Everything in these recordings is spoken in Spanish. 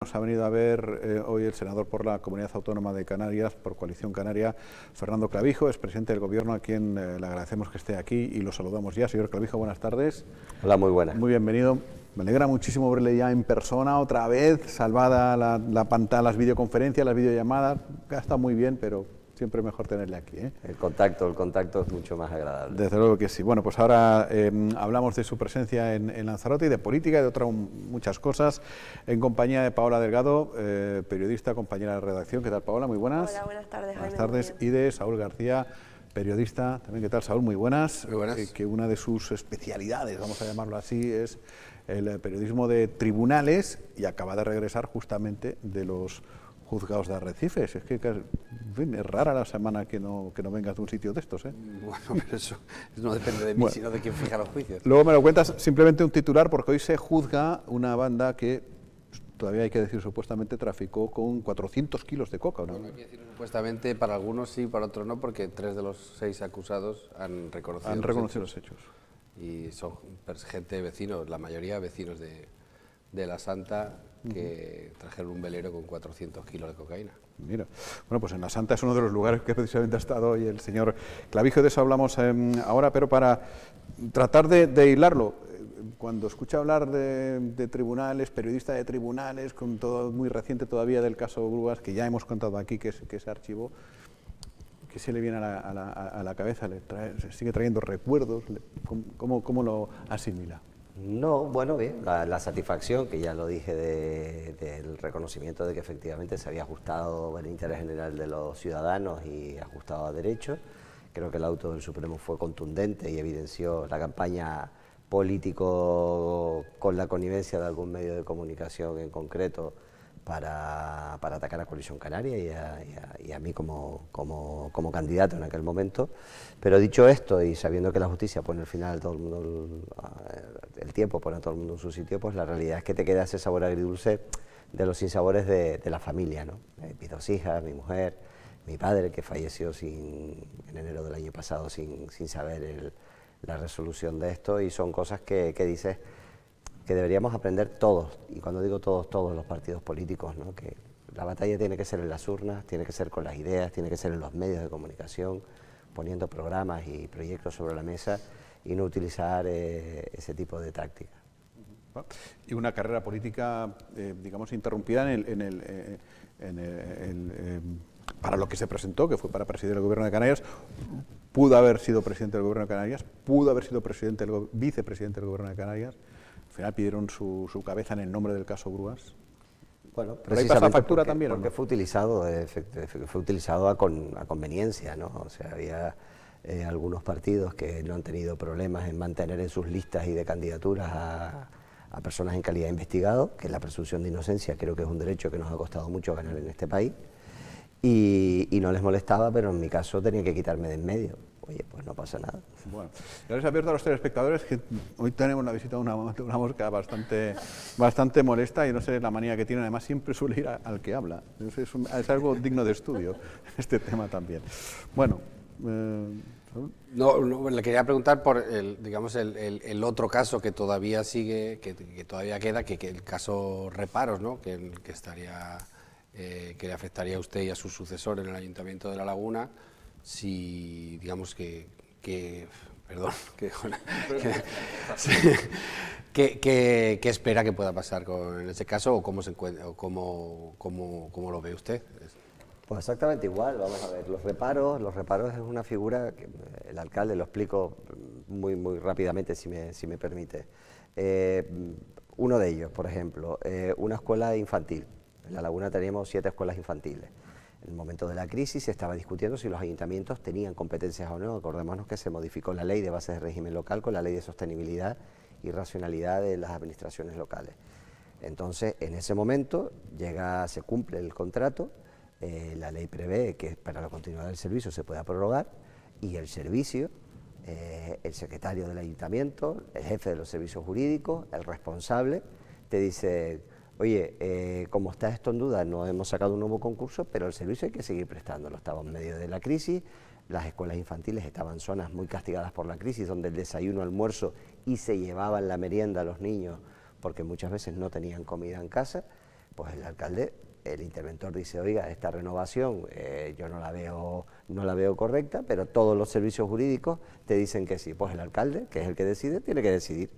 Nos ha venido a ver hoy el senador por la Comunidad Autónoma de Canarias, por Coalición Canaria, Fernando Clavijo, es presidente del Gobierno, a quien le agradecemos que esté aquí y lo saludamos ya. Señor Clavijo, buenas tardes. Hola, muy buenas. Muy bienvenido. Me alegra muchísimo verle ya en persona otra vez, salvada la pantalla, las videoconferencias, las videollamadas. Está muy bien, pero siempre mejor tenerle aquí, ¿eh? El contacto es mucho más agradable. Desde luego que sí. Bueno, pues ahora hablamos de su presencia en Lanzarote y de política y de otras muchas cosas, en compañía de Paola Delgado, periodista, compañera de redacción. ¿Qué tal, Paola? Muy buenas. Hola, buenas tardes. Buenas tardes. Y de Saúl García, periodista. También, ¿qué tal, Saúl? Muy buenas. Muy buenas. Que una de sus especialidades, vamos a llamarlo así, es el periodismo de tribunales, y acaba de regresar justamente de los juzgados de Arrecifes. Es que en fin, es rara la semana que no vengas de un sitio de estos, ¿eh? Bueno, pero eso no depende de mí, sino de quien fija los juicios. Luego me lo cuentas, simplemente un titular, porque hoy se juzga una banda que, todavía hay que decir, supuestamente traficó con 400 kilos de coca, ¿no? Bueno, hay que decir supuestamente, para algunos sí, para otros no, porque 3 de los 6 acusados han reconocido los hechos. Y son gente, vecinos, la mayoría vecinos de La Santa, que trajeron un velero con 400 kilos de cocaína. Mira, bueno, pues en La Santa es uno de los lugares que precisamente ha estado hoy el señor Clavijo, de eso hablamos ahora, pero para tratar de hilarlo, cuando escucha hablar de tribunales, periodista de tribunales, con todo muy reciente todavía del caso Grúas, que ya hemos contado aquí que se archivó, ¿qué se le viene a la cabeza? ¿Se sigue trayendo recuerdos? ¿Cómo lo asimila? No, bueno, bien, la satisfacción, que ya lo dije, del reconocimiento de que efectivamente se había ajustado al interés general de los ciudadanos y ajustado a derecho. Creo que el auto del Supremo fue contundente y evidenció la campaña político con la connivencia de algún medio de comunicación en concreto para atacar a Coalición Canaria y a mí como candidato en aquel momento. Pero dicho esto, y sabiendo que la justicia pone al final todo el mundo, el tiempo pone a todo el mundo en su sitio, pues la realidad es que te queda ese sabor agridulce de los sinsabores de la familia, ¿no? Mis 2 hijas, mi mujer, mi padre, que falleció en enero del año pasado sin saber la resolución de esto, y son cosas que dices que deberíamos aprender todos, y cuando digo todos los partidos políticos, ¿no? Que la batalla tiene que ser en las urnas, tiene que ser con las ideas, tiene que ser en los medios de comunicación, poniendo programas y proyectos sobre la mesa y no utilizar ese tipo de tácticas. Y una carrera política, digamos, interrumpida para lo que se presentó, que fue para presidir el Gobierno de Canarias. Pudo haber sido presidente del Gobierno de Canarias, pudo haber sido vicepresidente del Gobierno de Canarias. Al final pidieron su cabeza en el nombre del caso Grúas. Bueno, precisamente factura también, porque fue utilizado a conveniencia, ¿no? O sea, había algunos partidos que no han tenido problemas en mantener en sus listas y de candidaturas a personas en calidad de investigado, que la presunción de inocencia creo que es un derecho que nos ha costado mucho ganar en este país, y no les molestaba, pero en mi caso tenía que quitarme de en medio. Oye, pues no pasa nada. Bueno, ya les advierto a los telespectadores que hoy tenemos la visita de una mosca bastante molesta, y no sé la manía que tiene, además siempre suele ir al que habla. Es algo digno de estudio, este tema también. Bueno, No, le quería preguntar por el otro caso que todavía sigue, que todavía queda, que el caso Reparos, ¿no? que le afectaría a usted y a su sucesor en el Ayuntamiento de La Laguna, si digamos ¿qué espera que pueda pasar en ese caso, o cómo se encuentra, o cómo lo ve usted? Pues exactamente igual, vamos a ver, los reparos es una figura que el alcalde, lo explico muy rápidamente si me permite. Uno de ellos, por ejemplo, una escuela infantil. En La Laguna teníamos 7 escuelas infantiles. En el momento de la crisis se estaba discutiendo si los ayuntamientos tenían competencias o no. Acordémonos que se modificó la ley de bases de régimen local con la ley de sostenibilidad y racionalidad de las administraciones locales. Entonces, en ese momento se cumple el contrato, la ley prevé que para la continuidad del servicio se pueda prorrogar, y el servicio, el secretario del ayuntamiento, el jefe de los servicios jurídicos, el responsable, te dice: oye, como está esto en duda, no hemos sacado un nuevo concurso, pero el servicio hay que seguir prestándolo. Estamos en medio de la crisis, las escuelas infantiles estaban en zonas muy castigadas por la crisis, donde el desayuno, almuerzo y se llevaban la merienda a los niños, porque muchas veces no tenían comida en casa. Pues el alcalde, el interventor dice, oiga, esta renovación yo no la veo correcta, pero todos los servicios jurídicos te dicen que sí. Pues el alcalde, que es el que decide, tiene que decidir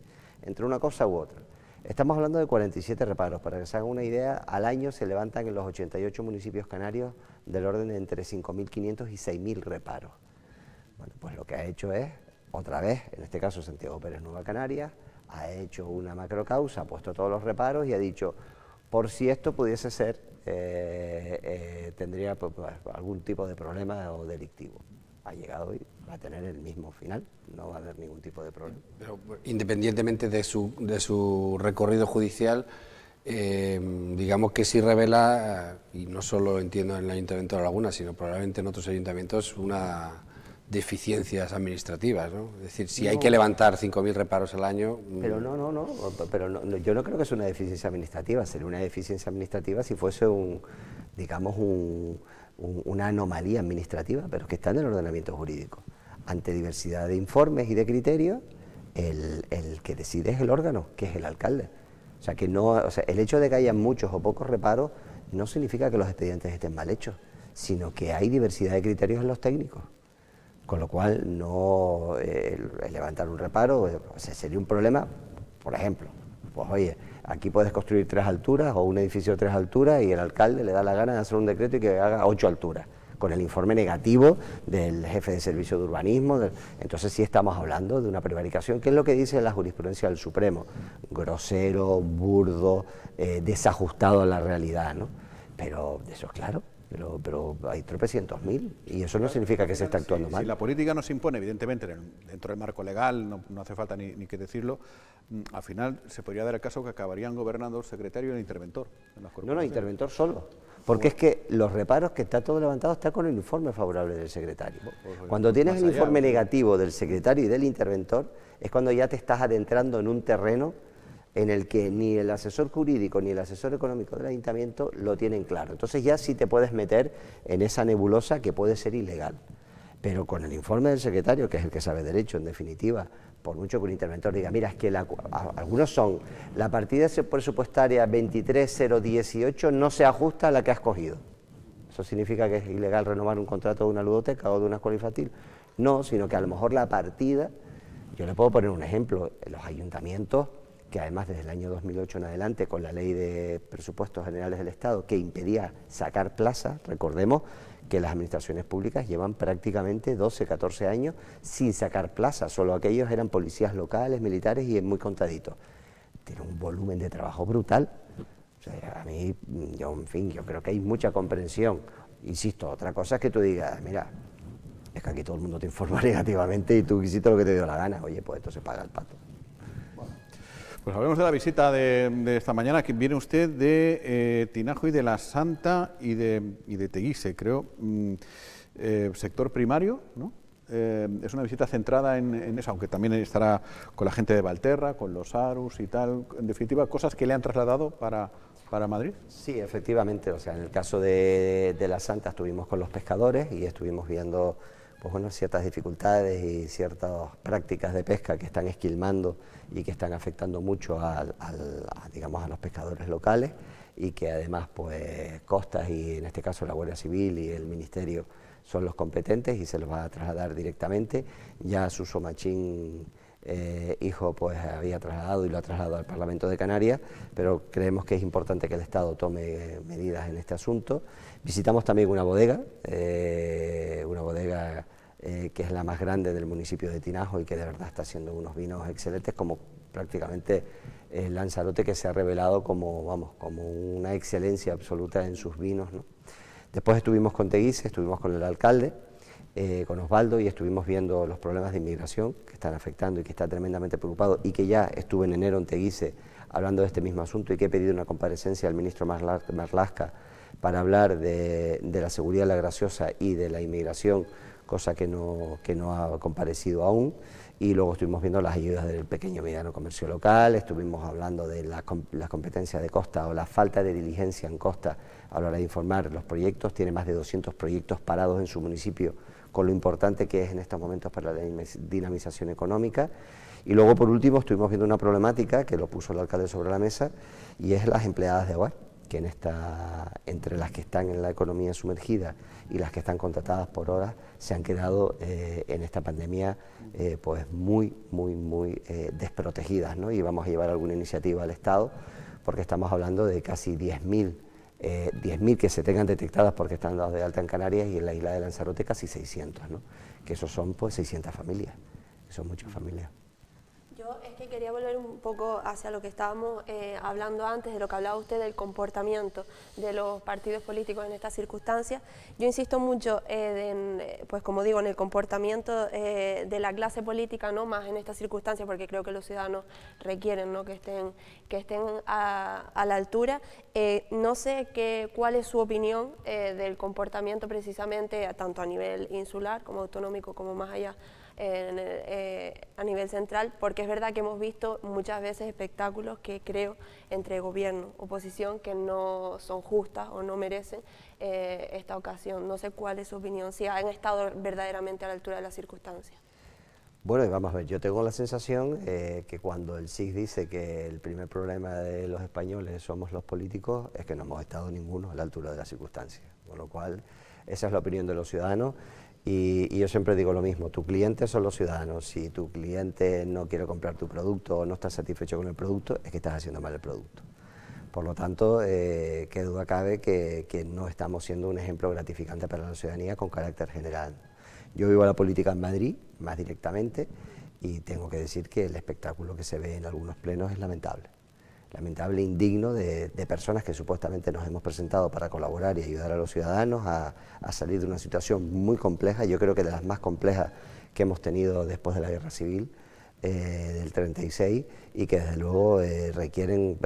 entre una cosa u otra. Estamos hablando de 47 reparos. Para que se hagan una idea, al año se levantan en los 88 municipios canarios del orden de entre 5.500 y 6.000 reparos. Bueno, pues lo que ha hecho es, otra vez, en este caso Santiago Pérez Nueva Canarias, ha hecho una macrocausa, ha puesto todos los reparos y ha dicho, por si esto pudiese ser, tendría pues, algún tipo de problema o delictivo. Ha llegado y va a tener el mismo final, no va a haber ningún tipo de problema. Pero independientemente de su recorrido judicial, digamos que sí revela, y no solo entiendo en el Ayuntamiento de La Laguna, sino probablemente en otros ayuntamientos, una deficiencias administrativas, ¿no? Es decir, si hay que levantar 5.000 reparos al año... Pero yo no creo que sea una deficiencia administrativa, sería una deficiencia administrativa si fuese una anomalía administrativa, pero es que está en el ordenamiento jurídico. Ante diversidad de informes y de criterios, el que decide es el órgano, que es el alcalde. O sea, el hecho de que haya muchos o pocos reparos no significa que los expedientes estén mal hechos, sino que hay diversidad de criterios en los técnicos. Con lo cual, levantar un reparo sería un problema, por ejemplo, pues oye, aquí puedes construir 3 alturas o un edificio de 3 alturas y el alcalde le da la gana de hacer un decreto y que haga 8 alturas, con el informe negativo del jefe de servicio de urbanismo. Entonces sí estamos hablando de una prevaricación, que es lo que dice la jurisprudencia del Supremo, grosero, burdo, desajustado a la realidad, ¿no? Pero eso es claro. Pero hay tropecientos mil y eso no significa que se está actuando mal. Si la política no se impone, evidentemente, dentro del marco legal, no hace falta ni que decirlo, al final se podría dar el caso que acabarían gobernando el secretario y el interventor. No, interventor solo. Porque es que los reparos, que está todo levantado, está con el informe favorable del secretario. Cuando tienes el informe negativo del secretario y del interventor, es cuando ya te estás adentrando en un terreno en el que ni el asesor jurídico ni el asesor económico del ayuntamiento lo tienen claro. Entonces ya sí te puedes meter en esa nebulosa que puede ser ilegal. Pero con el informe del secretario, que es el que sabe derecho, en definitiva, por mucho que un interventor diga, mira, es que algunos son, la partida presupuestaria 23018 no se ajusta a la que has cogido. ¿Eso significa que es ilegal renovar un contrato de una ludoteca o de una escuela infantil? No, sino que a lo mejor la partida, yo le puedo poner un ejemplo, en los ayuntamientos, que además desde el año 2008 en adelante, con la Ley de Presupuestos Generales del Estado, que impedía sacar plazas, recordemos que las administraciones públicas llevan prácticamente 12, 14 años sin sacar plazas, solo aquellos eran policías locales, militares y muy contaditos. Tiene un volumen de trabajo brutal. O sea, a mí, yo creo que hay mucha comprensión. Insisto, otra cosa es que tú digas, mira, es que aquí todo el mundo te informa negativamente y tú hiciste lo que te dio la gana. Oye, pues esto se paga el pato. Pues hablemos de la visita de esta mañana, que viene usted de Tinajo y de La Santa y de Teguise, creo, sector primario, ¿no? Es una visita centrada en eso, aunque también estará con la gente de Valterra, con los ARUS y tal, en definitiva, cosas que le han trasladado para Madrid. Sí, efectivamente, o sea, en el caso de La Santa estuvimos con los pescadores y estuvimos viendo pues bueno, ciertas dificultades y ciertas prácticas de pesca que están esquilmando y que están afectando mucho digamos, a los pescadores locales, y que además pues Costas y en este caso la Guardia Civil y el Ministerio son los competentes y se los va a trasladar directamente. Ya Suso Machín, hijo, pues había trasladado y lo ha trasladado al Parlamento de Canarias, pero creemos que es importante que el Estado tome medidas en este asunto. Visitamos también una bodega que es la más grande del municipio de Tinajo y que de verdad está haciendo unos vinos excelentes, como prácticamente Lanzarote, que se ha revelado como una excelencia absoluta en sus vinos, ¿no? Después estuvimos con Teguise, estuvimos con el alcalde, con Osvaldo, y estuvimos viendo los problemas de inmigración que están afectando y que está tremendamente preocupado, y que ya estuve en enero en Teguise hablando de este mismo asunto y que he pedido una comparecencia al ministro Marlaska para hablar de la seguridad de la Graciosa y de la inmigración, cosa que no ha comparecido aún. Y luego estuvimos viendo las ayudas del pequeño y mediano comercio local, estuvimos hablando de las competencias de Costa o la falta de diligencia en Costa a la hora de informar los proyectos. Tiene más de 200 proyectos parados en su municipio, con lo importante que es en estos momentos para la dinamización económica. Y luego, por último, estuvimos viendo una problemática que lo puso el alcalde sobre la mesa, y es las empleadas de hogar, que entre las que están en la economía sumergida y las que están contratadas por horas se han quedado en esta pandemia pues muy desprotegidas, ¿no? Y vamos a llevar alguna iniciativa al Estado, porque estamos hablando de casi 10.000 que se tengan detectadas porque están dadas de alta en Canarias, y en la isla de Lanzarote casi 600, ¿no? Que esos son pues 600 familias, son muchas familias. Yo es que quería volver un poco hacia lo que estábamos hablando antes, de lo que hablaba usted del comportamiento de los partidos políticos en estas circunstancias. Yo insisto mucho, pues como digo, en el comportamiento de la clase política, no más en estas circunstancias, porque creo que los ciudadanos requieren, ¿no?, que estén a la altura. No sé cuál es su opinión del comportamiento precisamente, tanto a nivel insular como autonómico, como más allá, a nivel central, porque es verdad que hemos visto muchas veces espectáculos que creo entre gobierno, oposición, que no son justas o no merecen esta ocasión. No sé cuál es su opinión, si han estado verdaderamente a la altura de las circunstancias. Bueno, vamos a ver, yo tengo la sensación que cuando el CIS dice que el primer problema de los españoles somos los políticos, es que no hemos estado ninguno a la altura de las circunstancias, con lo cual esa es la opinión de los ciudadanos. Y yo siempre digo lo mismo, tu cliente son los ciudadanos. Si tu cliente no quiere comprar tu producto o no está satisfecho con el producto, es que estás haciendo mal el producto. Por lo tanto, qué duda cabe que no estamos siendo un ejemplo gratificante para la ciudadanía con carácter general. Yo vivo la política en Madrid, más directamente, y tengo que decir que el espectáculo que se ve en algunos plenos es lamentable. Lamentable e indigno de personas que supuestamente nos hemos presentado para colaborar y ayudar a los ciudadanos a salir de una situación muy compleja, yo creo que de las más complejas que hemos tenido después de la Guerra Civil del 36, y que desde luego requieren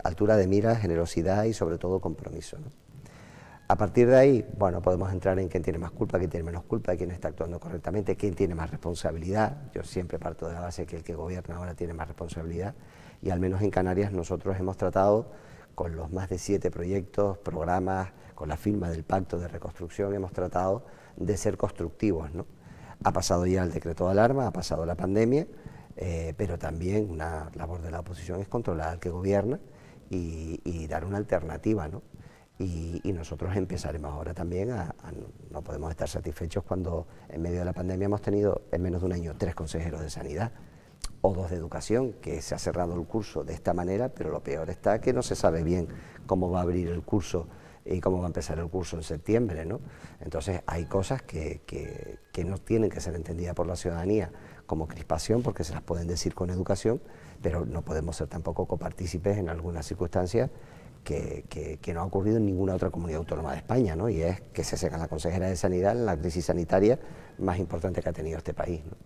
altura de mira, generosidad y sobre todo compromiso, ¿no? A partir de ahí, bueno, podemos entrar en quién tiene más culpa, quién tiene menos culpa, quién está actuando correctamente, quién tiene más responsabilidad. Yo siempre parto de la base que el que gobierna ahora tiene más responsabilidad, y al menos en Canarias nosotros hemos tratado, con los más de 7 proyectos, programas, con la firma del Pacto de Reconstrucción, hemos tratado de ser constructivos, ¿no? Ha pasado ya el decreto de alarma, ha pasado la pandemia, pero también una labor de la oposición es controlar al que gobierna y dar una alternativa, ¿no? Y nosotros empezaremos ahora también no podemos estar satisfechos cuando en medio de la pandemia hemos tenido en menos de un año 3 consejeros de sanidad o 2 de educación, que se ha cerrado el curso de esta manera, pero lo peor está que no se sabe bien cómo va a abrir el curso y cómo va a empezar el curso en septiembre, ¿no? Entonces hay cosas que no tienen que ser entendidas por la ciudadanía como crispación, porque se las pueden decir con educación, pero no podemos ser tampoco copartícipes en algunas circunstancias que no ha ocurrido en ninguna otra comunidad autónoma de España, ¿no? Y es que se seca la consejera de Sanidad en la crisis sanitaria más importante que ha tenido este país, ¿no?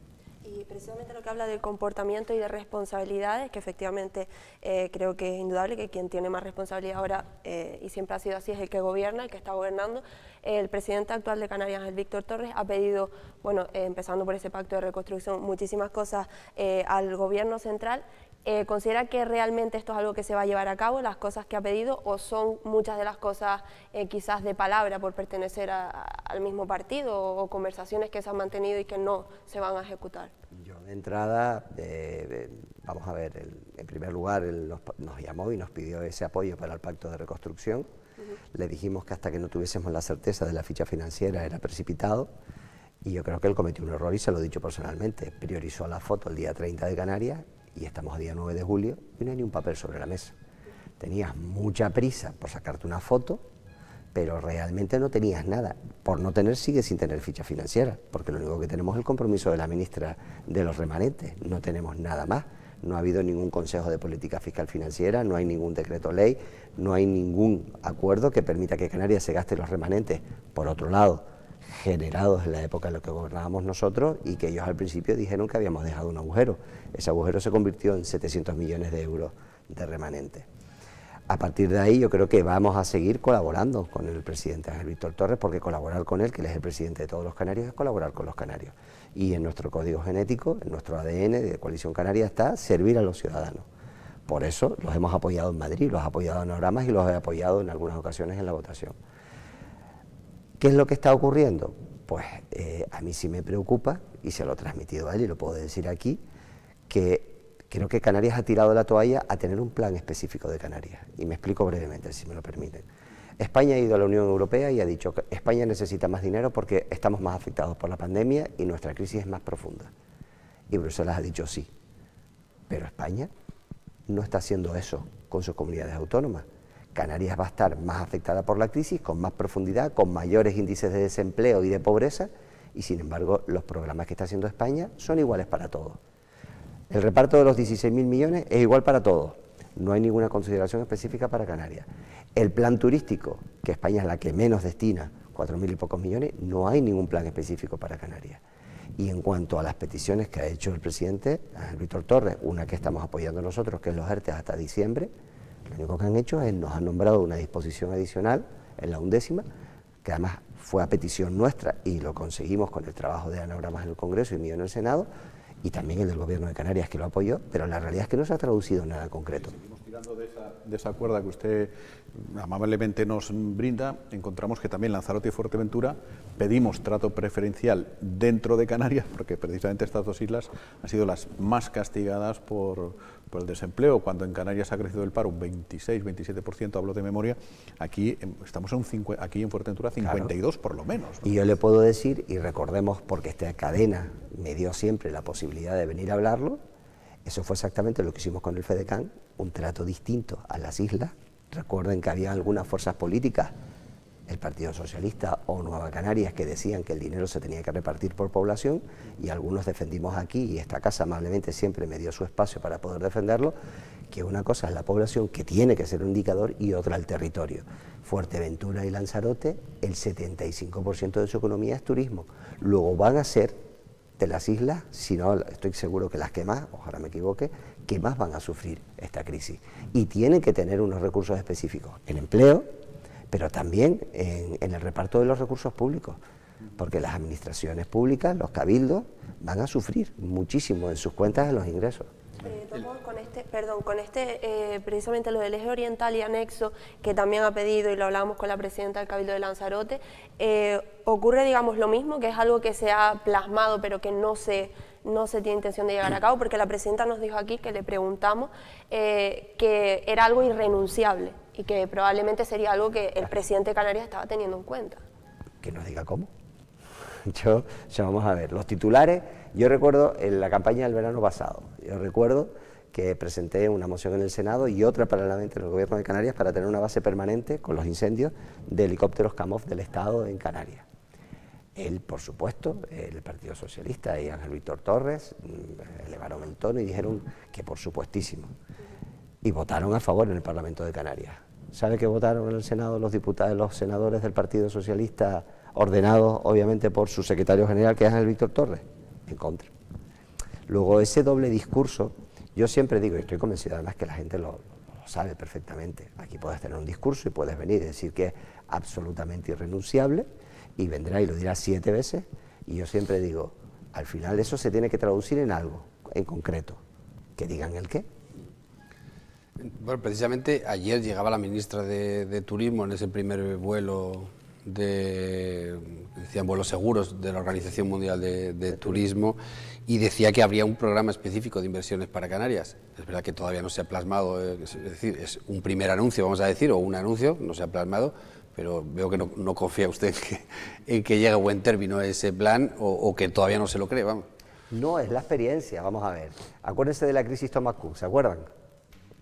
Y precisamente lo que habla del comportamiento y de responsabilidades, que efectivamente creo que es indudable que quien tiene más responsabilidad ahora, y siempre ha sido así, es el que gobierna, el que está gobernando. El presidente actual de Canarias, el Víctor Torres, ha pedido, bueno, empezando por ese pacto de reconstrucción, muchísimas cosas al gobierno central. ¿Considera que realmente esto es algo que se va a llevar a cabo, las cosas que ha pedido, o son muchas de las cosas quizás de palabra por pertenecer al mismo partido, o conversaciones que se han mantenido y que no se van a ejecutar? Yo de entrada, vamos a ver, en primer lugar él nos llamó y nos pidió ese apoyo para el Pacto de Reconstrucción. Le dijimos que hasta que no tuviésemos la certeza de la ficha financiera era precipitado, y yo creo que él cometió un error y se lo he dicho personalmente. Priorizó la foto el día 30 de Canarias y estamos a día 9 de julio y no hay ni un papel sobre la mesa. Tenías mucha prisa por sacarte una foto, pero realmente no tenías nada. Por no tener, sigue sin tener ficha financiera, porque lo único que tenemos es el compromiso de la ministra de los remanentes, no tenemos nada más. No ha habido ningún consejo de política fiscal financiera, no hay ningún decreto ley, no hay ningún acuerdo que permita que Canarias se gaste los remanentes, por otro lado, generados en la época en la que gobernábamos nosotros, y que ellos al principio dijeron que habíamos dejado un agujero. Ese agujero se convirtió en 700 millones de euros de remanente. A partir de ahí yo creo que vamos a seguir colaborando con el presidente Ángel Víctor Torres, porque colaborar con él, que él es el presidente de todos los canarios, es colaborar con los canarios. Y en nuestro código genético, en nuestro ADN de Coalición Canaria está servir a los ciudadanos. Por eso los hemos apoyado en Madrid, los he apoyado en Oramas y los he apoyado en algunas ocasiones en la votación. ¿Qué es lo que está ocurriendo? Pues a mí sí me preocupa, y se lo he transmitido a él y lo puedo decir aquí, que Creo que Canarias ha tirado la toalla a tener un plan específico de Canarias, y me explico brevemente, si me lo permiten. España ha ido a la Unión Europea y ha dicho que España necesita más dinero porque estamos más afectados por la pandemia y nuestra crisis es más profunda. Y Bruselas ha dicho sí, pero España no está haciendo eso con sus comunidades autónomas. Canarias va a estar más afectada por la crisis, con más profundidad, con mayores índices de desempleo y de pobreza, y sin embargo los programas que está haciendo España son iguales para todos. El reparto de los 16.000 millones es igual para todos, no hay ninguna consideración específica para Canarias. El plan turístico, que España es la que menos destina, 4.000 y pocos millones, no hay ningún plan específico para Canarias. Y en cuanto a las peticiones que ha hecho el presidente, Ángel Víctor Torres, una que estamos apoyando nosotros, que es los ERTE hasta diciembre, lo único que han hecho es nos han nombrado una disposición adicional en la 11ª, que además fue a petición nuestra y lo conseguimos con el trabajo de Ana Bramas en el Congreso y mío en el Senado, y también el del Gobierno de Canarias, que lo apoyó, pero la realidad es que no se ha traducido en nada concreto. Seguimos tirando de esa cuerda que usted amablemente nos brinda. Encontramos que también Lanzarote y Fuerteventura pedimos trato preferencial dentro de Canarias, porque precisamente estas dos islas han sido las más castigadas por el desempleo. Cuando en Canarias ha crecido el paro un 26-27%, hablo de memoria, aquí estamos aquí en Fuerteventura 52 por lo menos, ¿no? Y yo le puedo decir, y recordemos, porque esta cadena me dio siempre la posibilidad de venir a hablarlo, eso fue exactamente lo que hicimos con el FEDECAN, un trato distinto a las islas. Recuerden que había algunas fuerzas políticas, el Partido Socialista o Nueva Canarias, que decían que el dinero se tenía que repartir por población, y algunos defendimos aquí, y esta casa amablemente siempre me dio su espacio para poder defenderlo, que una cosa es la población, que tiene que ser un indicador, y otra el territorio. Fuerteventura y Lanzarote, el 75% de su economía es turismo. Luego van a ser de las islas, si no, estoy seguro que las que más, ojalá me equivoque, que más van a sufrir esta crisis. Y tienen que tener unos recursos específicos en empleo, pero también en el reparto de los recursos públicos, porque las administraciones públicas, los cabildos, van a sufrir muchísimo en sus cuentas de los ingresos. Precisamente lo del eje oriental y anexo, que también ha pedido, y lo hablábamos con la presidenta del Cabildo de Lanzarote, ocurre, digamos, lo mismo, que es algo que se ha plasmado, pero que no se tiene intención de llevar a cabo, porque la presidenta nos dijo aquí, que le preguntamos, que era algo irrenunciable, y que probablemente sería algo que el presidente de Canarias estaba teniendo en cuenta. Que nos diga cómo. Yo vamos a ver, los titulares, yo recuerdo en la campaña del verano pasado, yo recuerdo que presenté una moción en el Senado y otra paralelamente en el Gobierno de Canarias para tener una base permanente con los incendios de helicópteros Kamov del Estado en Canarias. Él, por supuesto, el Partido Socialista y Ángel Víctor Torres elevaron el tono y dijeron que por supuestísimo. Y votaron a favor en el Parlamento de Canarias. ¿Sabe qué votaron en el Senado los diputados, los senadores del Partido Socialista, ordenados obviamente por su secretario general, que es Ángel Víctor Torres? En contra. Luego, ese doble discurso, yo siempre digo, y estoy convencido además que la gente lo sabe perfectamente, aquí puedes tener un discurso y puedes venir y decir que es absolutamente irrenunciable, y vendrá y lo dirá 7 veces, y yo siempre digo, al final eso se tiene que traducir en algo, en concreto, que digan el qué. Bueno, precisamente ayer llegaba la ministra de Turismo en ese primer vuelo decían vuelos seguros de la Organización Mundial de Turismo, y decía que habría un programa específico de inversiones para Canarias. Es verdad que todavía no se ha plasmado, es decir, es un primer anuncio, vamos a decir, o un anuncio, no se ha plasmado, pero veo que no confía usted en que llegue a buen término ese plan, o que todavía no se lo cree, vamos. No, es la experiencia, vamos a ver. Acuérdense de la crisis Thomas Cook, ¿se acuerdan?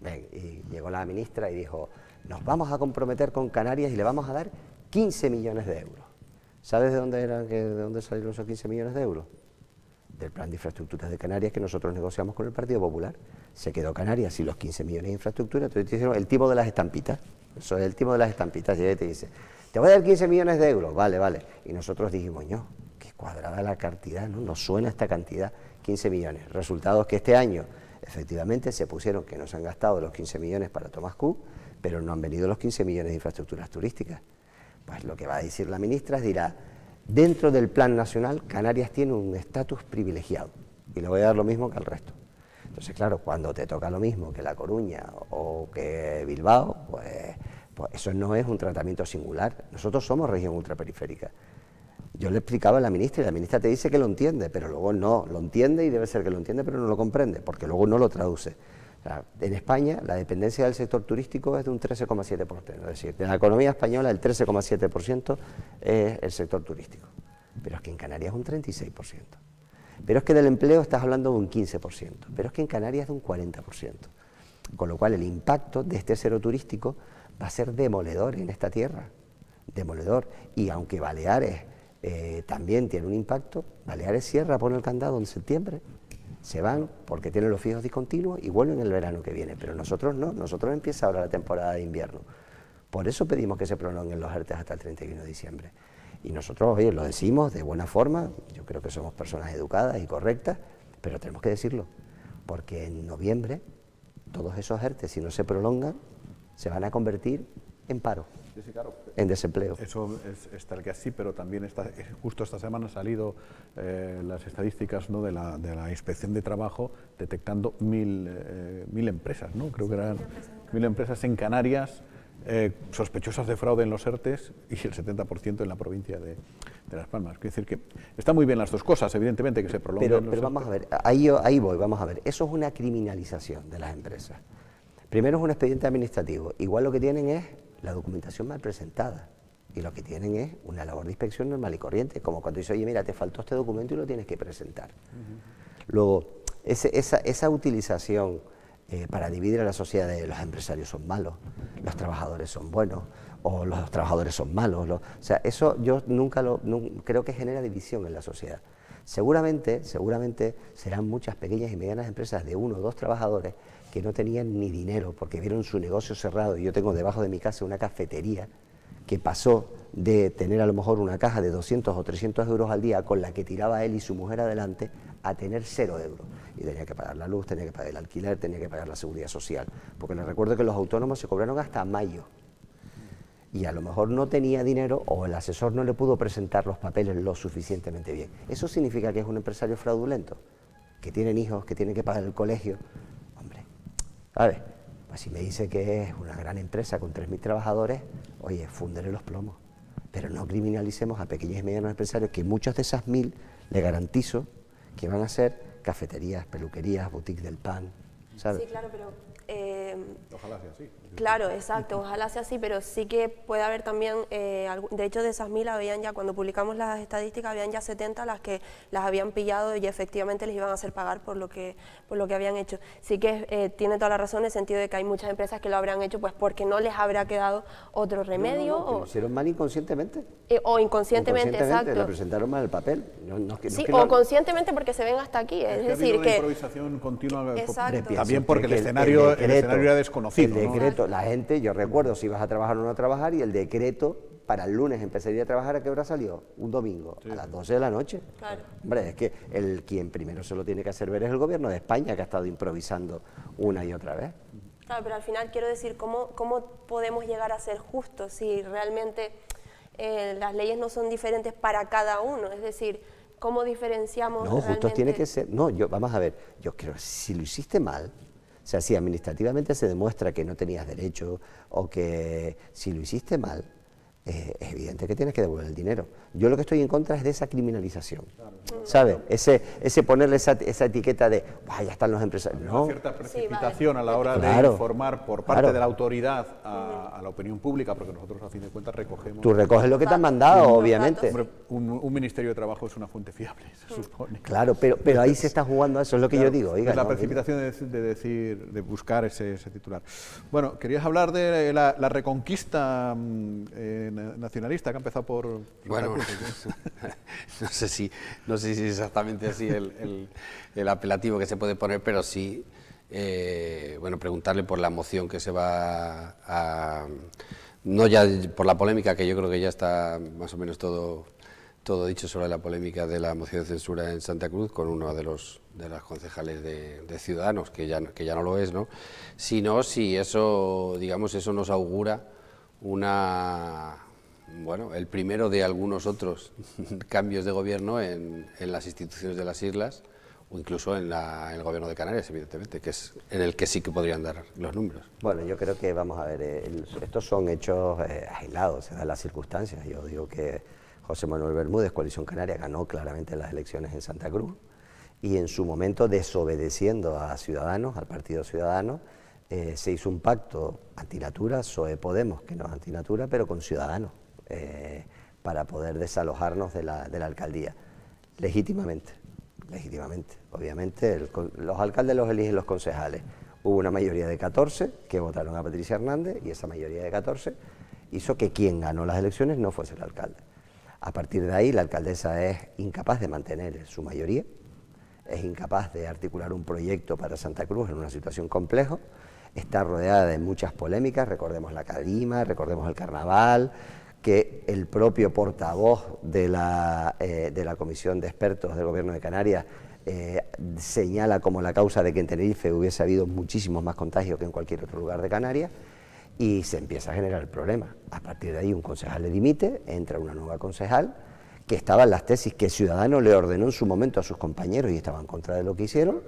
Ven, y llegó la ministra y dijo, nos vamos a comprometer con Canarias y le vamos a dar 15 millones de euros. ¿Sabes de dónde salieron esos 15 millones de euros? Del plan de infraestructuras de Canarias que nosotros negociamos con el Partido Popular. Se quedó Canarias y los 15 millones de infraestructura. Entonces te hicieron el timo de las estampitas. Eso es el timo de las estampitas. Llega y te dice, te voy a dar 15 millones de euros. Vale, vale. Y nosotros dijimos, no, qué cuadrada la cantidad, ¿no? Nos suena esta cantidad, 15 millones. Resultados que este año, efectivamente, se pusieron que no se han gastado los 15 millones para Thomas Cook, pero no han venido los 15 millones de infraestructuras turísticas. Pues lo que va a decir la ministra dirá, dentro del plan nacional, Canarias tiene un estatus privilegiado, y le voy a dar lo mismo que al resto. Entonces, claro, cuando te toca lo mismo que La Coruña o que Bilbao, pues eso no es un tratamiento singular. Nosotros somos región ultraperiférica. Yo le explicaba a la ministra y la ministra te dice que lo entiende, pero luego no, lo entiende y debe ser que lo entiende, pero no lo comprende, porque luego no lo traduce. O sea, en España la dependencia del sector turístico es de un 13,7%, es decir, de la economía española el 13,7% es el sector turístico, pero es que en Canarias es un 36%. Pero es que del empleo estás hablando de un 15%, pero es que en Canarias es de un 40%. Con lo cual el impacto de este cero turístico va a ser demoledor en esta tierra, demoledor. Y aunque Baleares también tiene un impacto, Baleares cierra, pone el candado en septiembre, se van porque tienen los fijos discontinuos y vuelven el verano que viene, pero nosotros no, nosotros empieza ahora la temporada de invierno. Por eso pedimos que se prolonguen los ERTE hasta el 31 de diciembre. Y nosotros, oye, lo decimos de buena forma, yo creo que somos personas educadas y correctas, pero tenemos que decirlo, porque en noviembre todos esos ERTE, si no se prolongan, se van a convertir en paro, sí, claro, en desempleo. Eso es tal que así, pero también justo esta semana han salido las estadísticas, ¿no?, de la Inspección de Trabajo detectando 1.000 empresas, ¿no? Creo que eran 1.000 empresas en Canarias sospechosas de fraude en los ERTEs y el 70% en la provincia de Las Palmas. Quiero decir que está muy bien las dos cosas, evidentemente que se prolonguen pero vamos a ver, ahí voy, vamos a ver, eso es una criminalización de las empresas. Primero es un expediente administrativo, igual lo que tienen es la documentación mal presentada y lo que tienen es una labor de inspección normal y corriente, como cuando dice, oye, mira, te faltó este documento y lo tienes que presentar. Luego, esa utilización para dividir a la sociedad de los empresarios son malos, los trabajadores son buenos, o los trabajadores son malos. O sea, eso yo creo que genera división en la sociedad. Seguramente serán muchas pequeñas y medianas empresas de 1 o 2 trabajadores que no tenían ni dinero porque vieron su negocio cerrado. Y yo tengo debajo de mi casa una cafetería que pasó de tener a lo mejor una caja de 200 o 300 euros al día con la que tiraba él y su mujer adelante a tener 0 euros. Y tenía que pagar la luz, tenía que pagar el alquiler, tenía que pagar la seguridad social. Porque les recuerdo que los autónomos se cobraron hasta mayo. Y a lo mejor no tenía dinero o el asesor no le pudo presentar los papeles lo suficientemente bien. ¿Eso significa que es un empresario fraudulento? Que tienen hijos, que tienen que pagar el colegio. Hombre, ¿sabes? Pues si me dice que es una gran empresa con 3.000 trabajadores, oye, fúndele los plomos. Pero no criminalicemos a pequeños y medianos empresarios, que muchos de esas 1.000 le garantizo que van a ser cafeterías, peluquerías, boutiques del pan, ¿sabes? Sí, claro, pero... Ojalá sea así. Claro, exacto, ojalá sea así, pero sí que puede haber también, de hecho de esas 1.000 habían ya, cuando publicamos las estadísticas, habían ya 70 las que las habían pillado y efectivamente les iban a hacer pagar por lo que habían hecho. Sí que tiene toda la razón en el sentido de que hay muchas empresas que lo habrán hecho pues porque no les habrá quedado otro remedio. O lo hicieron mal inconscientemente. O inconscientemente, exacto. Le presentaron mal el papel. Conscientemente porque se ven hasta aquí, es decir, una improvisación continua, exacto. también porque el escenario era desconocido. El decreto, ¿no? La gente, yo recuerdo si ibas a trabajar o no a trabajar, y el decreto para el lunes empezaría a trabajar, ¿a qué hora salió? Un domingo, sí, a las 12 de la noche. Claro. Hombre, es que quien primero se lo tiene que hacer ver es el gobierno de España, que ha estado improvisando una y otra vez. Claro, pero al final quiero decir, ¿cómo podemos llegar a ser justos si realmente las leyes no son diferentes para cada uno? Es decir, ¿cómo diferenciamos realmente? Justos tiene que ser... No, vamos a ver, yo creo que si lo hiciste mal, o sea, si administrativamente se demuestra que no tenías derecho o que si lo hiciste mal, es evidente que tienes que devolver el dinero. Yo lo que estoy en contra es de esa criminalización, ¿sabes? Ese ponerle esa etiqueta de, ya están los empresarios. No. Una cierta precipitación a la hora de informar por parte de la autoridad a la opinión pública, porque nosotros a fin de cuentas recogemos... Tú recoges lo que te han mandado, obviamente. Hombre, un Ministerio de Trabajo es una fuente fiable, se supone. Claro, pero ahí se está jugando a eso, es lo que yo digo. Oiga, es la precipitación de buscar ese titular. Bueno, querías hablar de la reconquista nacionalista que ha empezado por... Bueno, no sé si es exactamente así el apelativo que se puede poner, pero sí, bueno, preguntarle por la moción que se va a... No ya por la polémica, que yo creo que ya está más o menos todo dicho sobre la polémica de la moción de censura en Santa Cruz con uno de las concejales de Ciudadanos, que ya no lo es, ¿no? Sino si eso, digamos, eso nos augura el primero de algunos otros cambios de gobierno en las instituciones de las islas o incluso en el gobierno de Canarias, evidentemente, que es en el que sí que podrían dar los números. Bueno, yo creo que, vamos a ver, estos son hechos aislados, se dan las circunstancias. Yo digo que José Manuel Bermúdez, Coalición Canaria, ganó claramente las elecciones en Santa Cruz y en su momento, desobedeciendo a Ciudadanos, al Partido Ciudadanos, se hizo un pacto antinatura, PSOE Podemos, que no es antinatura, pero con Ciudadanos, para poder desalojarnos de la alcaldía, legítimamente. Obviamente los alcaldes los eligen los concejales. Hubo una mayoría de 14 que votaron a Patricia Hernández y esa mayoría de 14 hizo que quien ganó las elecciones no fuese el alcalde. A partir de ahí la alcaldesa es incapaz de mantener su mayoría, es incapaz de articular un proyecto para Santa Cruz en una situación compleja, está rodeada de muchas polémicas, recordemos la Cadima, recordemos el Carnaval, que el propio portavoz de la Comisión de Expertos del Gobierno de Canarias señala como la causa de que en Tenerife hubiese habido muchísimos más contagios que en cualquier otro lugar de Canarias, y se empieza a generar el problema. A partir de ahí un concejal le dimite, entra una nueva concejal, que estaba en las tesis que Ciudadanos le ordenó en su momento a sus compañeros y estaban en contra de lo que hicieron,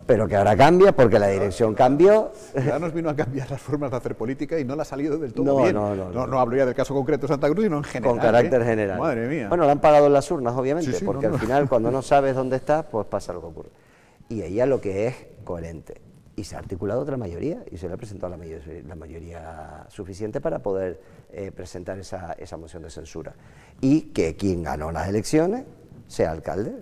pero que ahora cambia porque la dirección cambió. Ciudadanos vino a cambiar las formas de hacer política y no le ha salido del todo bien. No hablo ya del caso concreto de Santa Cruz, sino en general. Con carácter general. Madre mía. Bueno, lo han pagado en las urnas, obviamente, Sí, porque al final, cuando no sabes dónde estás, pues pasa lo que ocurre. Y ella lo que es coherente. Y se ha articulado otra mayoría, y se le ha presentado la mayoría suficiente para poder presentar esa moción de censura. Y que quien ganó las elecciones sea alcalde,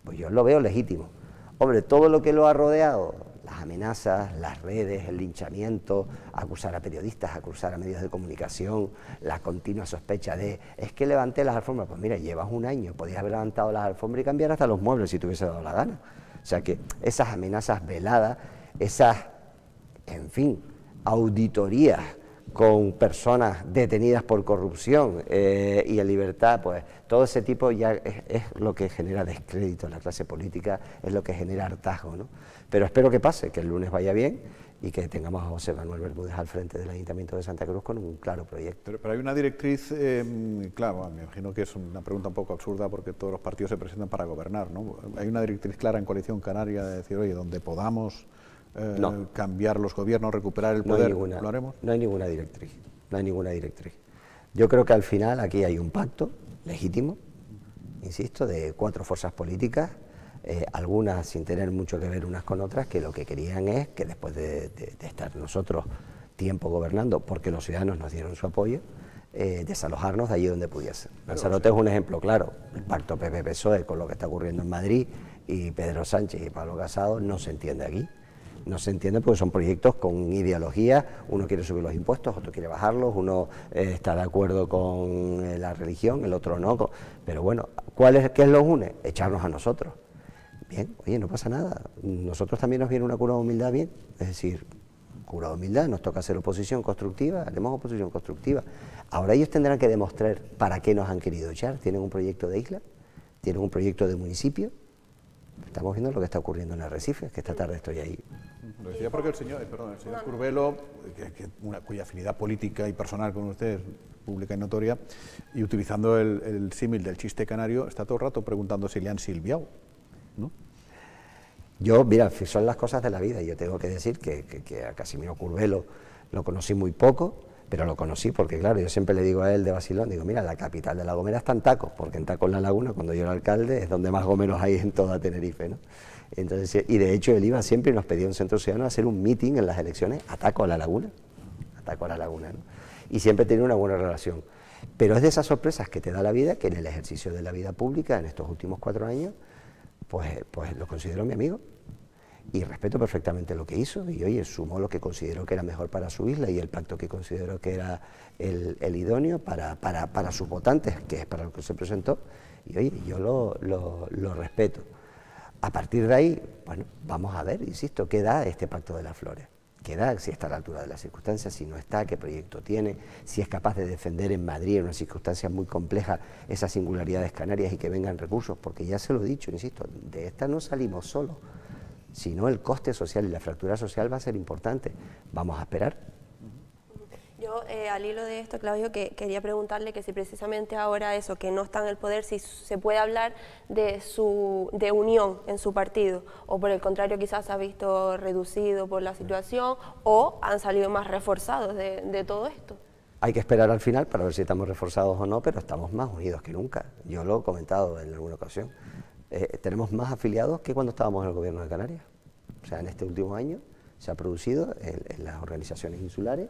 pues yo lo veo legítimo. Hombre, todo lo que lo ha rodeado, las amenazas, las redes, el linchamiento, acusar a periodistas, acusar a medios de comunicación, la continua sospecha de, es que levanté las alfombras, pues mira, llevas un año, podías haber levantado las alfombras y cambiar hasta los muebles si te hubiese dado la gana. O sea que esas amenazas veladas, esas, en fin, auditorías con personas detenidas por corrupción y en libertad, pues todo ese tipo ya es lo que genera descrédito en la clase política, es lo que genera hartazgo, ¿no? Pero espero que pase, que el lunes vaya bien y que tengamos a José Manuel Bermúdez al frente del Ayuntamiento de Santa Cruz con un claro proyecto. Pero hay una directriz, claro, me imagino que es una pregunta un poco absurda porque todos los partidos se presentan para gobernar, ¿no? Hay una directriz clara en Coalición Canaria de decir, oye, donde podamos cambiar los gobiernos, recuperar el poder, ¿lo haremos? No hay ninguna directriz, no hay ninguna directriz. Yo creo que al final aquí hay un pacto legítimo, insisto, de 4 fuerzas políticas, algunas sin tener mucho que ver unas con otras, que lo que querían es que después de estar nosotros tiempo gobernando, porque los ciudadanos nos dieron su apoyo, desalojarnos de allí donde pudiese. Lanzarote es un ejemplo claro, el pacto PP-PSOE con lo que está ocurriendo en Madrid y Pedro Sánchez y Pablo Casado no se entiende aquí. No se entiende porque son proyectos con ideología, uno quiere subir los impuestos, otro quiere bajarlos, uno está de acuerdo con la religión, el otro no, pero bueno, ¿qué los une? Echarnos a nosotros. Bien, oye, no pasa nada, nosotros también nos viene una cura de humildad bien, es decir, cura de humildad, nos toca hacer oposición constructiva, haremos oposición constructiva. Ahora ellos tendrán que demostrar para qué nos han querido echar, tienen un proyecto de isla, tienen un proyecto de municipio. Estamos viendo lo que está ocurriendo en Arrecife, que esta tarde estoy ahí. Lo decía porque el señor Curbelo, cuya afinidad política y personal con usted es pública y notoria, y utilizando el símil del chiste canario, está todo el rato preguntando si le han silbiado, ¿no? Yo, mira, son las cosas de la vida, y yo tengo que decir que a Casimiro Curbelo lo conocí muy poco, pero lo conocí porque, claro, yo siempre le digo a él de vacilón, digo, mira, la capital de La Gomera está en Tacos, porque en Tacos La Laguna, cuando yo era alcalde, es donde más gomeros hay en toda Tenerife, ¿no? Entonces, y de hecho él iba siempre y nos pedía un centro ciudadano a hacer un meeting en las elecciones a Tacos La Laguna, ¿no? Y siempre tenía una buena relación. Pero es de esas sorpresas que te da la vida, que en el ejercicio de la vida pública, en estos últimos 4 años, pues lo considero mi amigo. Y respeto perfectamente lo que hizo, y oye, sumó lo que consideró que era mejor para su isla y el pacto que consideró que era el idóneo para sus votantes, que es para lo que se presentó, y oye, yo lo respeto. A partir de ahí, bueno, vamos a ver, insisto, qué da este Pacto de las Flores, qué da, si está a la altura de las circunstancias, si no está, qué proyecto tiene, si es capaz de defender en Madrid, en una circunstancia muy compleja, esas singularidades canarias y que vengan recursos, porque ya se lo he dicho, insisto, de esta no salimos solos. Si no, el coste social y la fractura social va a ser importante. Vamos a esperar. Yo, al hilo de esto, Claudio, que quería preguntarle que si precisamente ahora eso, que no está en el poder, si se puede hablar de unión en su partido, o por el contrario quizás se ha visto reducido por la situación, o han salido más reforzados de todo esto. Hay que esperar al final para ver si estamos reforzados o no, pero estamos más unidos que nunca. Yo lo he comentado en alguna ocasión. Tenemos más afiliados que cuando estábamos en el Gobierno de Canarias. O sea, en este último año se ha producido en las organizaciones insulares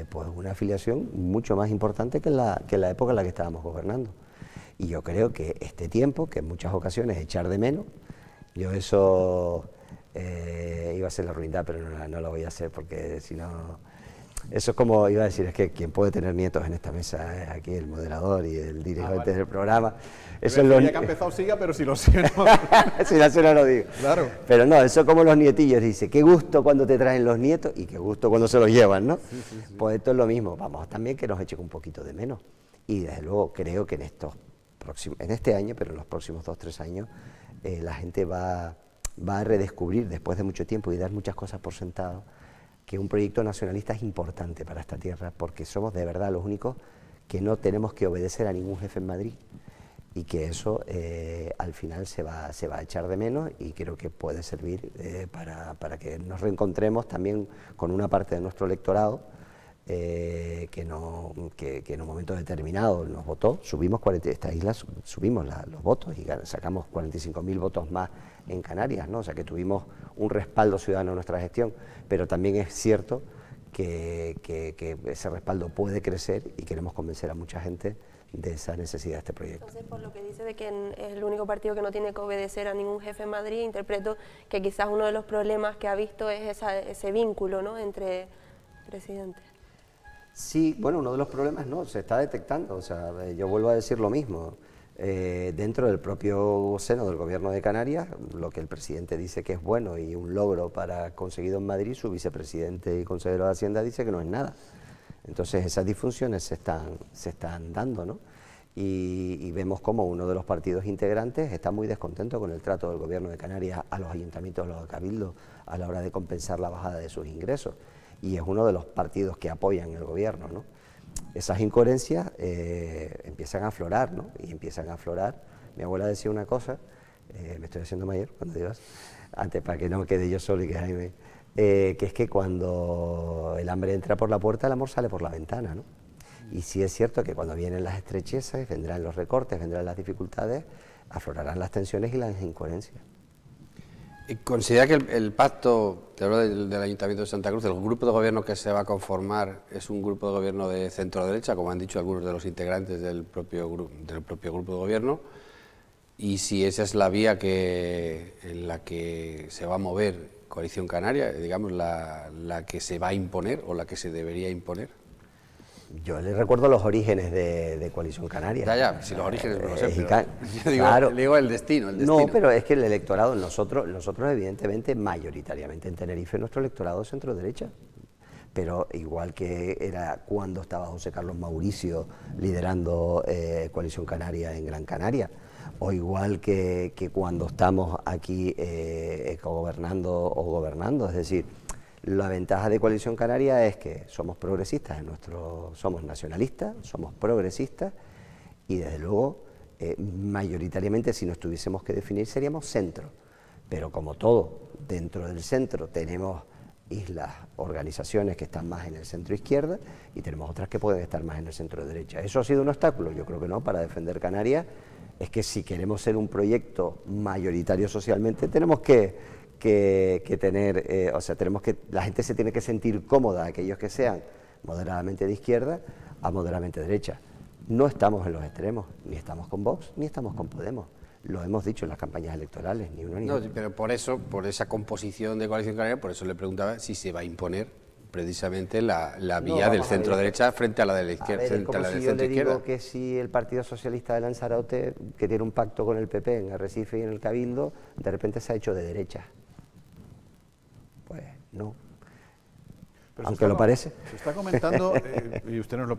pues una afiliación mucho más importante que en la época en la que estábamos gobernando. Y yo creo que este tiempo, que en muchas ocasiones echar de menos, yo eso iba a ser la ruindad, pero no lo voy a hacer porque si no... Eso es como iba a decir, es que quien puede tener nietos en esta mesa es aquí el moderador y el dirigente del programa. Eso es lo ya que ha empezado siga, pero si lo sé, no. Si no lo digo. Claro. Pero no, eso es como los nietillos, dice, qué gusto cuando te traen los nietos y qué gusto cuando se los llevan, ¿no? Sí. Pues esto es lo mismo, vamos también que nos echen un poquito de menos. Y desde luego creo que en este año, pero en los próximos 2 o 3 años, la gente va a redescubrir después de mucho tiempo y dar muchas cosas por sentado, que un proyecto nacionalista es importante para esta tierra, porque somos de verdad los únicos que no tenemos que obedecer a ningún jefe en Madrid, y que eso al final se va a echar de menos, y creo que puede servir para que nos reencontremos también con una parte de nuestro electorado que en un momento determinado nos votó. Esta isla subimos los votos y sacamos 45.000 votos más en Canarias, ¿no? O sea que tuvimos un respaldo ciudadano en nuestra gestión, pero también es cierto que ese respaldo puede crecer y queremos convencer a mucha gente de esa necesidad de este proyecto. Entonces, por lo que dice de que es el único partido que no tiene que obedecer a ningún jefe en Madrid, interpreto que quizás uno de los problemas que ha visto es ese vínculo, ¿no?, entre presidentes. Sí, bueno, uno de los problemas no, se está detectando, o sea, yo vuelvo a decir lo mismo. Dentro del propio seno del Gobierno de Canarias, lo que el presidente dice que es bueno y un logro conseguido en Madrid, su vicepresidente y consejero de Hacienda dice que no es nada. Entonces esas disfunciones se están dando, ¿no? Y vemos como uno de los partidos integrantes está muy descontento con el trato del Gobierno de Canarias a los ayuntamientos, a los cabildos, a la hora de compensar la bajada de sus ingresos. Y es uno de los partidos que apoyan el Gobierno, ¿no? Esas incoherencias empiezan a aflorar, ¿no? Y empiezan a aflorar. Mi abuela decía una cosa, me estoy haciendo mayor cuando digas, antes para que no me quede yo solo y que Jaime, que es que cuando el hambre entra por la puerta, el amor sale por la ventana, ¿no? Y sí es cierto que cuando vienen las estrechezas, vendrán los recortes, vendrán las dificultades, aflorarán las tensiones y las incoherencias. ¿Considera que el pacto, te hablo del Ayuntamiento de Santa Cruz, el grupo de gobierno que se va a conformar es un grupo de gobierno de centro-derecha, como han dicho algunos de los integrantes del propio grupo de gobierno? Y si esa es la vía en la que se va a mover Coalición Canaria, digamos, la que se va a imponer o la que se debería imponer. Yo les recuerdo los orígenes de Coalición Canaria. Ya, si los orígenes no lo sé, pero yo claro. digo el destino. No, pero es que el electorado, nosotros evidentemente, mayoritariamente en Tenerife, nuestro electorado es centro-derecha. Pero igual que era cuando estaba José Carlos Mauricio liderando Coalición Canaria en Gran Canaria, o igual que cuando estamos aquí gobernando, es decir, la ventaja de Coalición Canaria es que somos progresistas, somos nacionalistas, somos progresistas y desde luego mayoritariamente si nos tuviésemos que definir seríamos centro, pero como todo, dentro del centro tenemos islas, organizaciones que están más en el centro izquierda y tenemos otras que pueden estar más en el centro derecha. ¿Eso ha sido un obstáculo? Yo creo que no, para defender Canarias. Es que si queremos ser un proyecto mayoritario socialmente tenemos que tener, la gente se tiene que sentir cómoda, aquellos que sean moderadamente de izquierda a moderadamente derecha. No estamos en los extremos, ni estamos con Vox, ni estamos con Podemos. Lo hemos dicho en las campañas electorales, ni uno ni otro. No, pero por esa composición de Coalición Canaria, por eso le preguntaba si se va a imponer precisamente la vía del centro-derecha frente a la de la izquierda. Es como si yo le digo que si el Partido Socialista de Lanzarote, que tiene un pacto con el PP en Arrecife y en el Cabildo, de repente se ha hecho de derecha. Pues no. Pero aunque lo parece. Se está comentando, y usted nos lo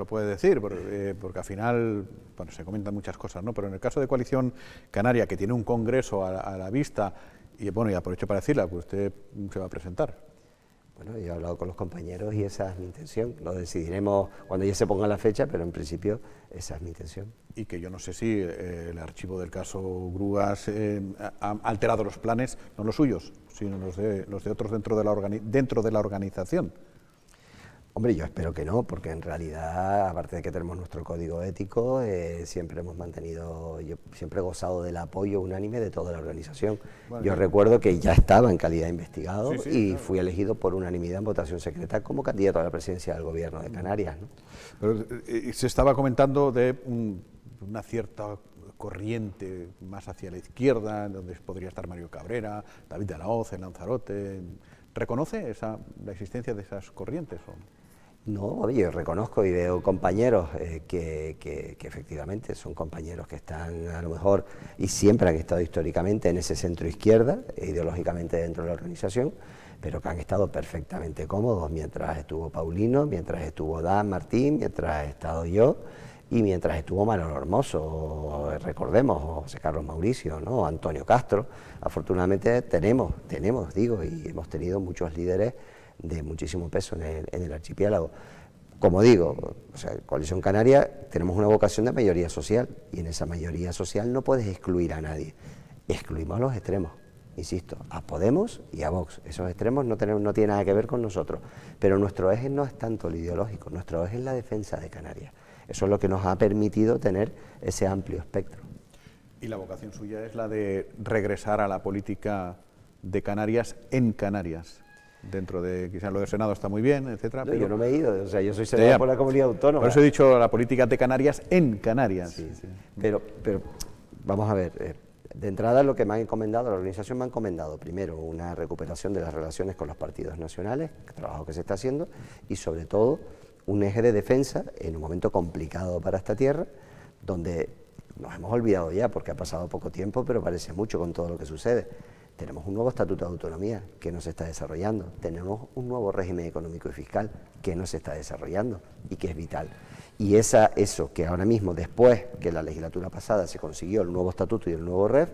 puede decir, porque al final, bueno, se comentan muchas cosas, ¿no? Pero en el caso de Coalición Canaria, que tiene un congreso a la vista, y bueno, y aprovecho para decirla, pues usted se va a presentar. Bueno, yo he hablado con los compañeros y esa es mi intención. Lo decidiremos cuando ya se ponga la fecha, pero en principio esa es mi intención. Y que yo no sé si el archivo del caso Grúas ha alterado los planes, no los suyos, sino los de otros dentro de la organización. Hombre, yo espero que no, porque en realidad, aparte de que tenemos nuestro código ético, siempre hemos mantenido, yo siempre he gozado del apoyo unánime de toda la organización. Bueno, yo recuerdo que ya estaba en calidad de investigado y claro. fui elegido por unanimidad en votación secreta como candidato a la presidencia del gobierno de Canarias, ¿no? Pero se estaba comentando de una cierta corriente más hacia la izquierda, donde podría estar Mario Cabrera, David de la Hoz, en Lanzarote. ¿Reconoce la existencia de esas corrientes? No, yo reconozco y veo compañeros que efectivamente son compañeros que están a lo mejor y siempre han estado históricamente en ese centro izquierda, ideológicamente dentro de la organización, pero que han estado perfectamente cómodos mientras estuvo Paulino, mientras estuvo Dan Martín, mientras he estado yo y mientras estuvo Manolo Hermoso, recordemos, o José Carlos Mauricio, ¿no? Antonio Castro. Afortunadamente tenemos, digo, y hemos tenido muchos líderes de muchísimo peso en el archipiélago. Como digo, o sea, Coalición Canaria tenemos una vocación de mayoría social y en esa mayoría social no puedes excluir a nadie. Excluimos a los extremos, insisto, a Podemos y a Vox. Esos extremos no tienen nada que ver con nosotros, pero nuestro eje no es tanto el ideológico, nuestro eje es la defensa de Canarias. Eso es lo que nos ha permitido tener ese amplio espectro. Y la vocación suya es la de regresar a la política de Canarias en Canarias. Dentro de, quizás lo del Senado está muy bien, etcétera. No, pero yo no me he ido, o sea, yo soy senador por la comunidad autónoma. Por eso he dicho la política de Canarias en Canarias. Sí. Pero vamos a ver, de entrada lo que me han encomendado, la organización me ha encomendado, primero, una recuperación de las relaciones con los partidos nacionales, trabajo que se está haciendo, y sobre todo, un eje de defensa en un momento complicado para esta tierra, donde nos hemos olvidado ya, porque ha pasado poco tiempo, pero parece mucho con todo lo que sucede. Tenemos un nuevo estatuto de autonomía que no se está desarrollando, tenemos un nuevo régimen económico y fiscal que no se está desarrollando y que es vital. Y eso que ahora mismo, después que la legislatura pasada se consiguió el nuevo estatuto y el nuevo REF,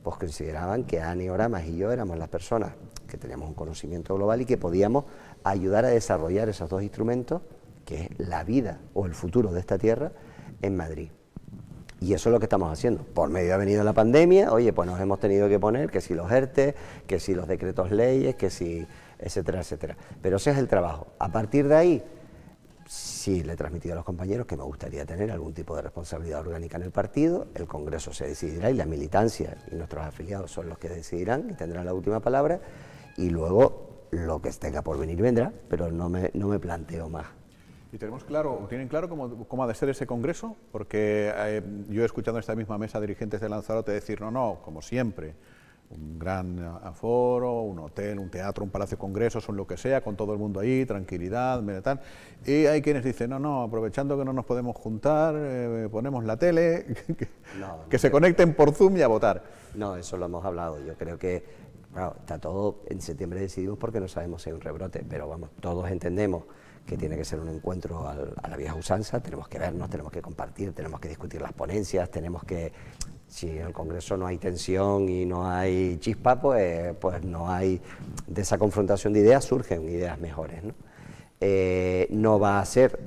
pues consideraban que Ani Oramas y yo éramos las personas que teníamos un conocimiento global y que podíamos ayudar a desarrollar esos dos instrumentos, que es la vida o el futuro de esta tierra, en Madrid. Y eso es lo que estamos haciendo. Por medio ha venido la pandemia, oye, pues nos hemos tenido que poner que si los ERTE, que si los decretos leyes, que si, etcétera, etcétera. Pero ese es el trabajo. A partir de ahí, sí le he transmitido a los compañeros que me gustaría tener algún tipo de responsabilidad orgánica en el partido, el Congreso se decidirá y la militancia y nuestros afiliados son los que decidirán y tendrán la última palabra, y luego lo que tenga por venir vendrá, pero no me planteo más. ¿Y tienen claro cómo ha de ser ese congreso? Porque yo he escuchado en esta misma mesa dirigentes de Lanzarote decir, no, como siempre, un gran aforo, un hotel, un teatro, un palacio de congresos, o lo que sea, con todo el mundo ahí, tranquilidad, tal. Y hay quienes dicen, no, aprovechando que no nos podemos juntar, ponemos la tele, que se conecten por Zoom y a votar. No, eso lo hemos hablado. Yo creo que, bueno, está todo, en septiembre decidimos porque no sabemos si hay un rebrote, pero vamos, todos entendemos que tiene que ser un encuentro a la vieja usanza, tenemos que vernos, tenemos que compartir, tenemos que discutir las ponencias, tenemos que, si en el Congreso no hay tensión y no hay chispa, pues no hay, de esa confrontación de ideas surgen ideas mejores, ¿no? No va a ser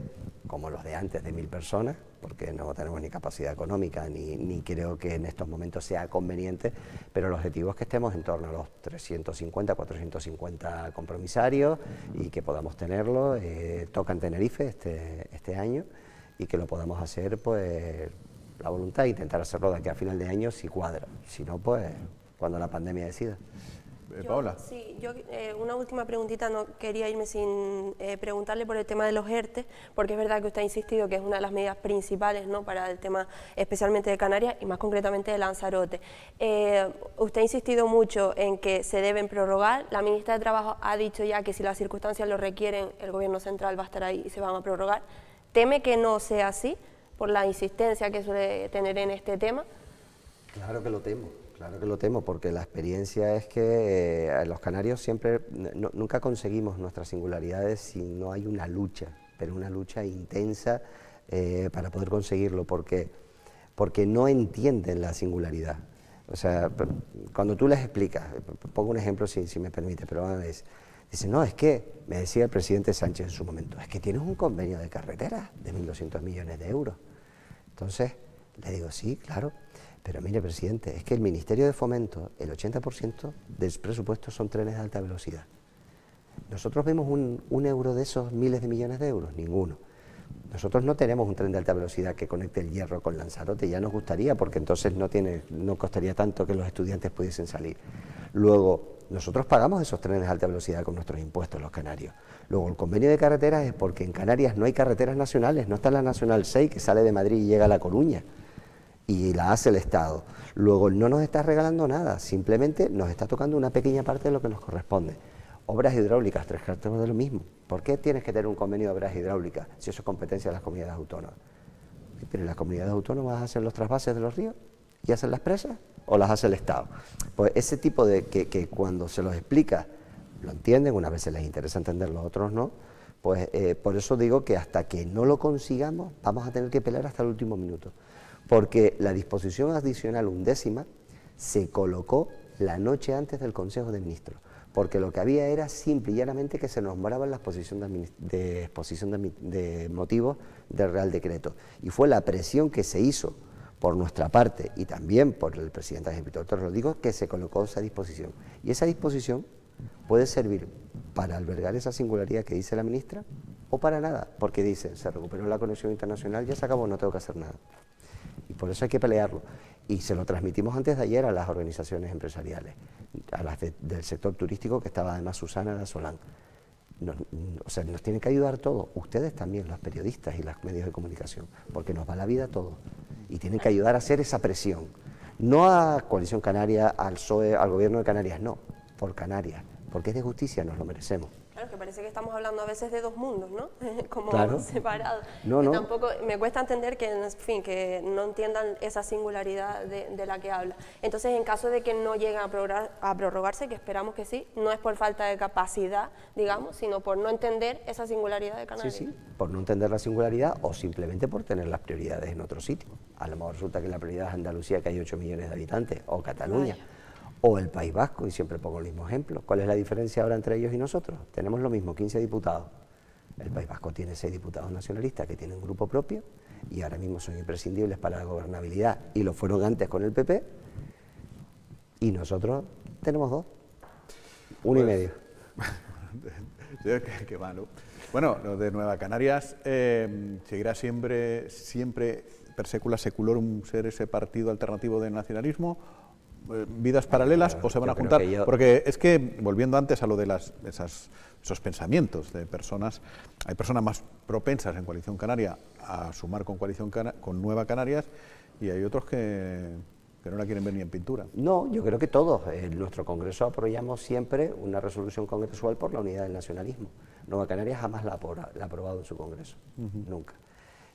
como los de antes de 1000 personas, porque no tenemos ni capacidad económica, ni creo que en estos momentos sea conveniente, pero el objetivo es que estemos en torno a los 350, 450 compromisarios y que podamos tenerlo. Toca en Tenerife este año y que lo podamos hacer, pues la voluntad, intentar hacerlo de aquí a final de año si cuadra, si no, pues cuando la pandemia decida. Paola. Sí, yo una última preguntita, no quería irme sin preguntarle por el tema de los ERTE, porque es verdad que usted ha insistido que es una de las medidas principales, ¿no?, para el tema especialmente de Canarias y más concretamente de Lanzarote. Usted ha insistido mucho en que se deben prorrogar, la ministra de Trabajo ha dicho ya que si las circunstancias lo requieren, el Gobierno central va a estar ahí y se van a prorrogar. ¿Teme que no sea así, por la insistencia que suele tener en este tema? Claro que lo temo, porque la experiencia es que los canarios siempre, nunca conseguimos nuestras singularidades si no hay una lucha, pero una lucha intensa para poder conseguirlo, porque no entienden la singularidad. O sea, cuando tú les explicas, pongo un ejemplo si me permite, pero dicen, no, es que, me decía el presidente Sánchez en su momento, es que tienes un convenio de carreteras de 1.200 millones de euros. Entonces, le digo, sí, claro. Pero mire, presidente, es que el Ministerio de Fomento, el 80% del presupuesto son trenes de alta velocidad. ¿Nosotros vemos un euro de esos miles de millones de euros? Ninguno. Nosotros no tenemos un tren de alta velocidad que conecte el Hierro con Lanzarote, ya nos gustaría, porque entonces no costaría tanto que los estudiantes pudiesen salir. Luego, nosotros pagamos esos trenes de alta velocidad con nuestros impuestos, los canarios. Luego, el convenio de carreteras es porque en Canarias no hay carreteras nacionales, no está la Nacional 6 que sale de Madrid y llega a La Coruña, y la hace el Estado. Luego, no nos está regalando nada, simplemente nos está tocando una pequeña parte de lo que nos corresponde. Obras hidráulicas, tres cuartos de lo mismo. ¿Por qué tienes que tener un convenio de obras hidráulicas si eso es competencia de las comunidades autónomas? Pero en las comunidades autónomas hacen los trasvases de los ríos y hacen las presas o las hace el Estado. Pues ese tipo de que cuando se los explica lo entienden, unas veces les interesa entenderlo, otros no, pues por eso digo que hasta que no lo consigamos vamos a tener que pelear hasta el último minuto. Porque la disposición adicional 11ª se colocó la noche antes del Consejo de Ministros, porque lo que había era simple y llanamente que se nombraba en la exposición de motivos del Real Decreto. Y fue la presión que se hizo por nuestra parte y también por el presidente Víctor Rodrigo que se colocó esa disposición. Y esa disposición puede servir para albergar esa singularidad que dice la ministra o para nada, porque dice, se recuperó la conexión internacional, ya se acabó, no tengo que hacer nada. Y por eso hay que pelearlo. Y se lo transmitimos antes de ayer a las organizaciones empresariales, a las del sector turístico, que estaba además Susana de Solán. O sea, nos tienen que ayudar todos, ustedes también, los periodistas y los medios de comunicación, porque nos va la vida a todos. Y tienen que ayudar a hacer esa presión. No a Coalición Canaria, al PSOE, al Gobierno de Canarias, no, por Canarias, porque es de justicia, nos lo merecemos. Claro, que parece que estamos hablando a veces de dos mundos, ¿no? Como claro. separados. No, no. Tampoco me cuesta entender que, en fin, que no entiendan esa singularidad de la que habla. Entonces, en caso de que no lleguen a prorrogarse, que esperamos que sí, no es por falta de capacidad, digamos, sino por no entender esa singularidad de Canarias. Sí, sí, por no entender la singularidad o simplemente por tener las prioridades en otro sitio. A lo mejor resulta que la prioridad es Andalucía, que hay 8 millones de habitantes, o Cataluña. Vaya. O el País Vasco, y siempre pongo el mismo ejemplo. ¿Cuál es la diferencia ahora entre ellos y nosotros? Tenemos lo mismo, 15 diputados. El País Vasco tiene 6 diputados nacionalistas que tienen grupo propio y ahora mismo son imprescindibles para la gobernabilidad y lo fueron antes con el PP, y nosotros tenemos 2, 1 y medio. Qué malo. Bueno, lo de Nueva Canarias seguirá siempre per secula seculorum ser ese partido alternativo del nacionalismo. ¿Vidas paralelas o se van a juntar? Porque es que, volviendo antes a lo de esos pensamientos de personas, hay personas más propensas en Coalición Canaria a sumar con con Nueva Canarias, y hay otros que no la quieren ver ni en pintura. No, yo creo que todos. En nuestro Congreso apoyamos siempre una resolución congresual por la unidad del nacionalismo. Nueva Canarias jamás la ha aprobado en su Congreso, nunca.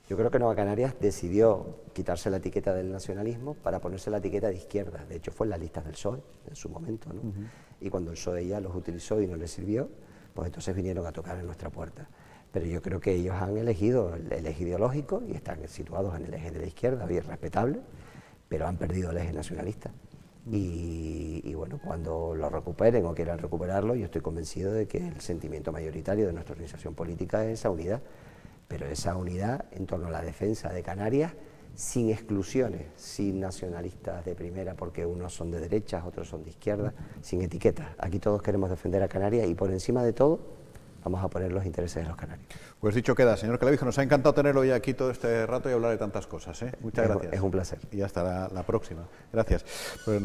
Yo creo que Nueva Canarias decidió quitarse la etiqueta del nacionalismo para ponerse la etiqueta de izquierda. De hecho, fue en las listas del PSOE en su momento, ¿no? Y cuando el PSOE ya los utilizó y no les sirvió, pues entonces vinieron a tocar en nuestra puerta. Pero yo creo que ellos han elegido el eje ideológico y están situados en el eje de la izquierda, y es respetable, pero han perdido el eje nacionalista. Y bueno, cuando lo recuperen o quieran recuperarlo, yo estoy convencido de que el sentimiento mayoritario de nuestra organización política es esa unidad. Pero esa unidad en torno a la defensa de Canarias, sin exclusiones, sin nacionalistas de primera, porque unos son de derechas, otros son de izquierda, sin etiquetas. Aquí todos queremos defender a Canarias y por encima de todo vamos a poner los intereses de los canarios. Pues dicho queda, señor Clavijo, nos ha encantado tenerlo hoy aquí todo este rato y hablar de tantas cosas, ¿eh? Muchas gracias. Es un placer. Y hasta la próxima. Gracias. Pues